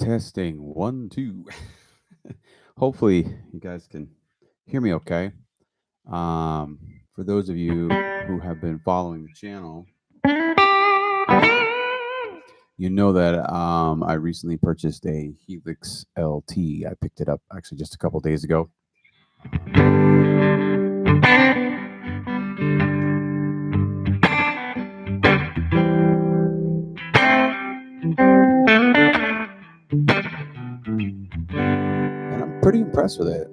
Testing 1, 2. Hopefully, you guys can hear me okay. Um, for those of you who have been following the channel, you know that I recently purchased a Helix LT. I picked it up actually just a couple days ago. And I'm pretty impressed with it.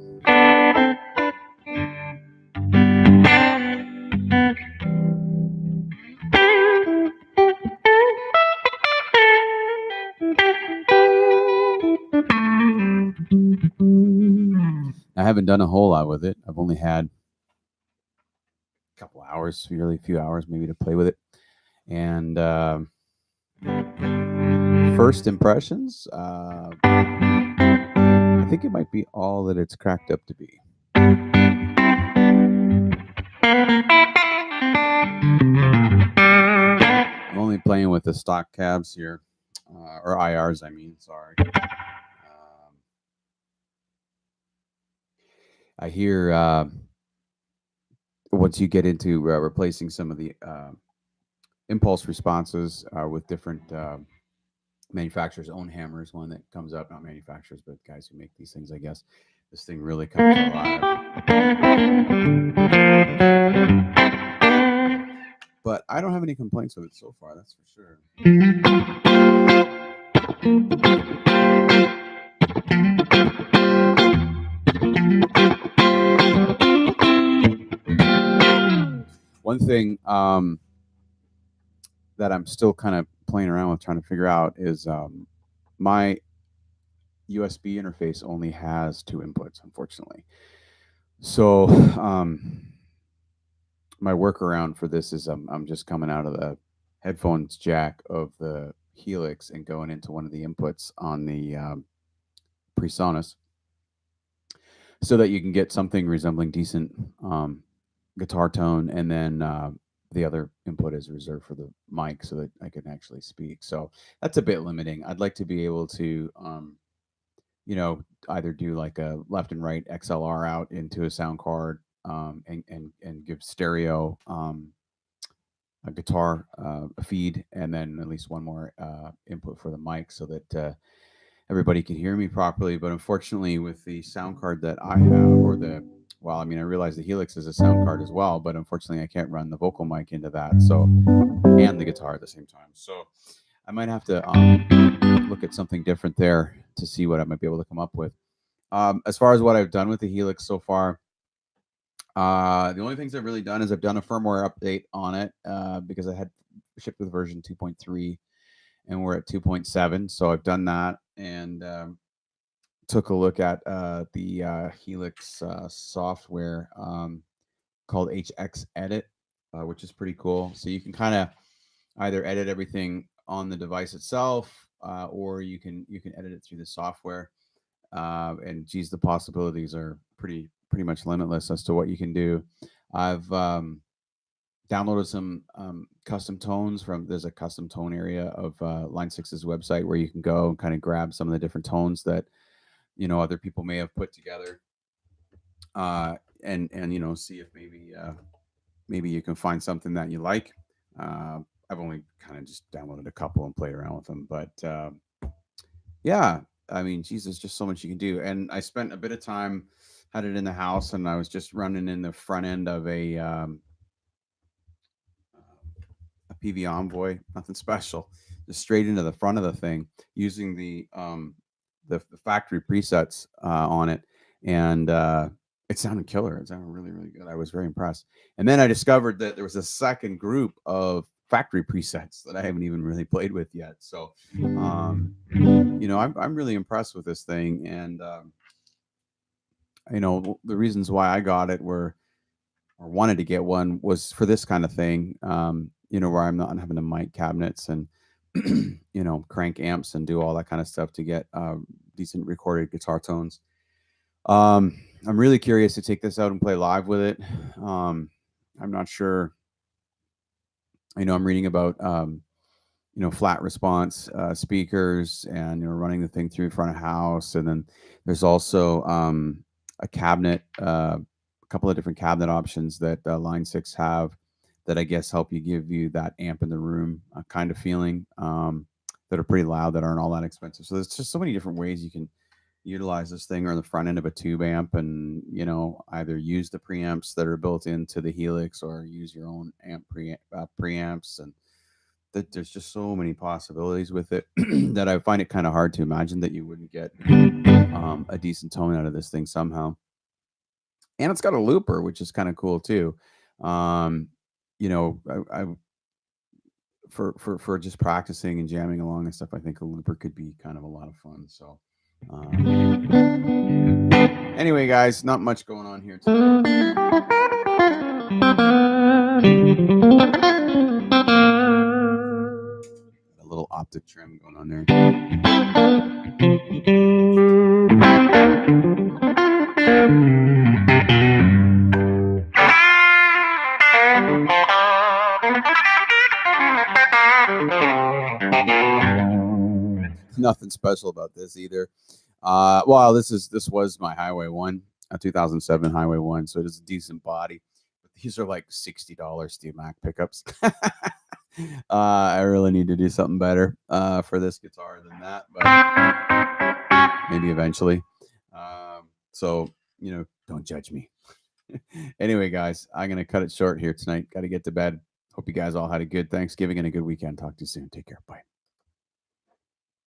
I haven't done a whole lot with it. I've only had a couple hours, really a few hours maybe to play with it. And first impressions, I think it might be all that it's cracked up to be. I'm only playing with the stock cabs here, or IRs, I mean, sorry. I hear once you get into replacing some of the impulse responses with different manufacturers' own hammers, one that comes up, not manufacturers, but guys who make these things, I guess, this thing really comes alive. But I don't have any complaints with it so far, that's for sure. One thing that I'm still kind of playing around with, trying to figure out, is my USB interface only has 2 inputs, unfortunately. So my workaround for this is I'm just coming out of the headphones jack of the Helix and going into one of the inputs on the PreSonus, so that you can get something resembling decent guitar tone, and then the other input is reserved for the mic so that I can actually speak. So that's a bit limiting. I'd like to be able to either do like a left and right XLR out into a sound card, and give stereo a guitar a feed, and then at least one more input for the mic, so that everybody can hear me properly. But unfortunately, with the sound card that I have, I realize the Helix is a sound card as well, but unfortunately I can't run the vocal mic into that, so, and the guitar at the same time. So I might have to look at something different there to see what I might be able to come up with. As far as what I've done with the Helix so far, the only things I've really done is I've done a firmware update on it, because I had shipped with version 2.3 and we're at 2.7. So I've done that, and took a look at the Helix software called HX Edit, which is pretty cool. So you can kind of either edit everything on the device itself, or you can edit it through the software. And geez, the possibilities are pretty much limitless as to what you can do. I've downloaded some custom tones there's a custom tone area of Line 6's website where you can go and kind of grab some of the different tones that other people may have put together, and see if maybe you can find something that you like. I've only kind of just downloaded a couple and played around with them, but yeah, I mean, geez, there's just so much you can do. And I spent a bit of time, had it in the house, and I was just running in the front end of a PV Envoy, nothing special, just straight into the front of the thing, using the factory presets on it, and it sounded killer. It sounded really, really good. I was very impressed. And then I discovered that there was a second group of factory presets that I haven't even really played with yet. So, I'm really impressed with this thing, and the reasons why I got it or wanted to get one was for this kind of thing. Where I'm not having to mic cabinets and crank amps and do all that kind of stuff to get decent recorded guitar tones. I'm really curious to take this out and play live with it. I'm not sure. I'm reading about flat response speakers, and running the thing through front of house. And then there's also a cabinet, a couple of different cabinet options that Line 6 have that I guess help you give you that amp in the room kind of feeling, that are pretty loud, that aren't all that expensive. So there's just so many different ways you can utilize this thing, or on the front end of a tube amp, and either use the preamps that are built into the Helix, or use your own preamps. And that there's just so many possibilities with it that I find it kind of hard to imagine that you wouldn't get a decent tone out of this thing somehow. And it's got a looper, which is kind of cool too. um I for just practicing and jamming along and stuff, I think a looper could be kind of a lot of fun. So anyway, guys, not much going on here today. A little optic trim going on there. Nothing special about this either. Well, this was my Highway 1, a 2007 Highway 1, so it is a decent body. But these are like $60 Steve Mac pickups. I really need to do something better for this guitar than that, but maybe eventually. So don't judge me. Anyway, guys, I'm gonna cut it short here tonight. Got to get to bed. Hope you guys all had a good Thanksgiving and a good weekend. Talk to you soon. Take care. Bye.